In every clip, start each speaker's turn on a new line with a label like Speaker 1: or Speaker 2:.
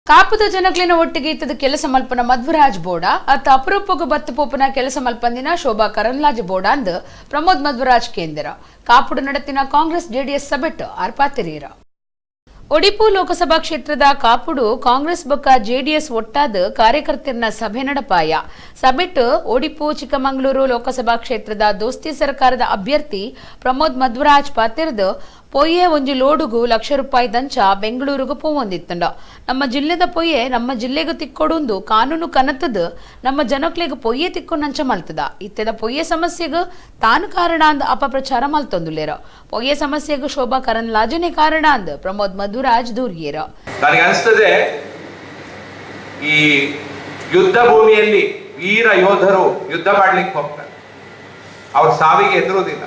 Speaker 1: ಕಾಪುದ ಜನಕ್ಲಿನ ಒಟ್ಟಿಗೆ ಇತ್ತದ ಕೆಲಸ ಮಲ್ಪನ ಮಧ್ವರಾಜ್ ಬೋಡ ಅತ್ತ ಅಪರೂಪಗ ಬತ್ತು ಪೋಪನ ಕೆಲಸ ಮಲ್ಪಂದಿನ ಶೋಭಾ ಕರಂದ್ಲಾಜೆ ಬೋಡ ಅಂದ್ ಪ್ರಮೋದ್ ಮಧ್ವರಾಜ್ ಕೇಂದ್ರ ಕಾಪುಡು ನಡತಿನ ಕಾಂಗ್ರೆಸ್ ಜೆಡಿಎಸ್ ಸಭೆಟ್ ಆರ್ಪಾತಿರೀರ ಒಡಿಪು ಲೋಕಸಭಾ ಕ್ಷೇತ್ರದ ಕಾಪುಡು ಕಾಂಗ್ರೆಸ್ ಬೊಕ್ಕ ಜೆಡಿಎಸ್ ಒಟ್ಟಾದ ಕಾರ್ಯಕರ್ತರ ಸಭೆ ನಡಪಾಯ ಸಭೆಟ್ ಒಡಿಪು ಚಿಕ್ಕಮಗಳೂರು ಲೋಕಸಭಾ ಕ್ಷೇತ್ರದ ದೋಸ್ತಿ ಸರ್ಕಾರದ ಅಭ್ಯರ್ಥಿ ಪ್ರಮೋದ್ ಮಧ್ವರಾಜ್ ಪಾತಿರ್ದ ಪೊಯ್ಯೆ ಒಂಜಿ ಲೋಡುಗು ₹1,00,000 ದಂಚ ಬೆಂಗಳೂರುಗು ಪೋವೊಂದಿತ್ತಂಡ ನಮ್ಮ ಜಿಲ್ಲೆದ ಪೊಯ್ಯೆ ನಮ್ಮ ಜಿಲ್ಲೆಗೂ ತಿಕ್ಕೊಡುಂದು ಕಾನೂನು ಕನತದ ನಮ್ಮ ಜನಕ್ಲೆಗ್ ಪೊಯ್ಯೆ ತಿಕ್ಕೊಂಡಂಚ ಮಲ್ತದ ಇತ್ತೆದ ಪೊಯ್ಯೆ ಸಮಸ್ಯೆಗ್ ತಾನು ಕಾರಣ ಅಂದ್ ಅಪಪ್ರಚಾರ ಮಲ್ತೊಂದುಲ್ಲೇರ ಪೊಯ್ಯೆ ಸಮಸ್ಯೆಗ್ ಶೋಭಾ ಕರಂದ್ಲಾಜೆನೆ ಕಾರಣ ಅಂದ್ ಪ್ರಮೋದ್ ಮಧ್ವರಾಜ್ ದೂರಿಯೇರ
Speaker 2: ನನಗೆ ಅನಿಸ್ತದೆ ಈ ಯುದ್ಧ ಭೂಮಿಯಲ್ಲಿ ವೀರ ಯೋಧರು ಯುದ್ಧ ಮಾಡ್ಲಿಕ್ಕೆ ಹೋಗ್ತಾರೆ, ಅವ್ರ ಸಾವಿಗೆ ಹೆದರುವುದಿಲ್ಲ.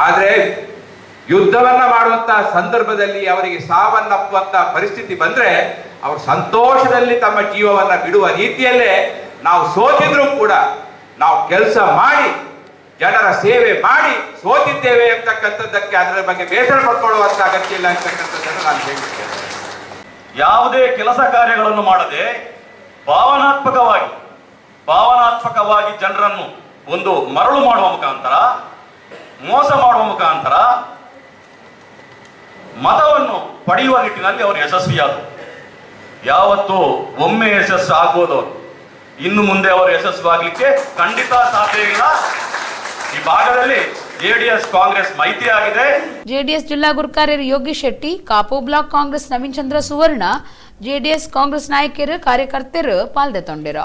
Speaker 2: ಆದ್ರೆ ಯುದ್ಧವನ್ನ ಮಾಡುವಂತಹ ಸಂದರ್ಭದಲ್ಲಿ ಅವರಿಗೆ ಸಾವನ್ನಪ್ಪುವಂತ ಪರಿಸ್ಥಿತಿ ಬಂದ್ರೆ ಅವರು ಸಂತೋಷದಲ್ಲಿ ತಮ್ಮ ಜೀವವನ್ನ ಬಿಡುವ ರೀತಿಯಲ್ಲೇ ನಾವು ಸೋತಿದ್ರು ಕೂಡ ನಾವು ಕೆಲಸ ಮಾಡಿ ಜನರ ಸೇವೆ ಮಾಡಿ ಸೋತಿದ್ದೇವೆ ಅಂತಕ್ಕಂಥದ್ದಕ್ಕೆ ಅದರ ಬಗ್ಗೆ ಬೇಸರ ಪಡ್ಕೊಳ್ಳುವಂತ ಅಗತ್ಯ ಇಲ್ಲ ಅಂತಕ್ಕಂಥದ್ದನ್ನು ನಾನು ಹೇಳ್ತೇನೆ.
Speaker 3: ಯಾವುದೇ ಕೆಲಸ ಕಾರ್ಯಗಳನ್ನು ಮಾಡದೆ ಭಾವನಾತ್ಮಕವಾಗಿ ಜನರನ್ನು ಒಂದು ಮರಳು ಮಾಡುವ ಮುಖಾಂತರ, ಮೋಸ ಮಾಡುವ ಮುಖಾಂತರ ಮತವನ್ನು ಪಡೆಯುವ ನಿಟ್ಟಿನಲ್ಲಿ ಅವರು ಯಶಸ್ವಿಯಾದರು. ಯಾವತ್ತು ಒಮ್ಮೆ ಯಶಸ್ಸು ಆಗ್ಬೋದು, ಇನ್ನು ಮುಂದೆ ಅವರು ಯಶಸ್ವಾಗಲಿಕ್ಕೆ ಖಂಡಿತ ಸಾಧ್ಯ ಇಲ್ಲ. ಈ ಭಾಗದಲ್ಲಿ ಜೆಡಿಎಸ್ ಕಾಂಗ್ರೆಸ್ ಮೈತ್ರಿ ಆಗಿದೆ.
Speaker 1: ಜೆಡಿಎಸ್ ಜಿಲ್ಲಾ ಗುರುಕಾರ್ಯರು ಯೋಗೀಶ್ ಶೆಟ್ಟಿ, ಕಾಪು ಬ್ಲಾಕ್ ಕಾಂಗ್ರೆಸ್ ನವೀನ್ ಚಂದ್ರ ಸುವರ್ಣ, ಜೆಡಿಎಸ್ ಕಾಂಗ್ರೆಸ್ ನಾಯಕರು ಕಾರ್ಯಕರ್ತರು ಪಾಲ್ಗೊಂಡಿರ.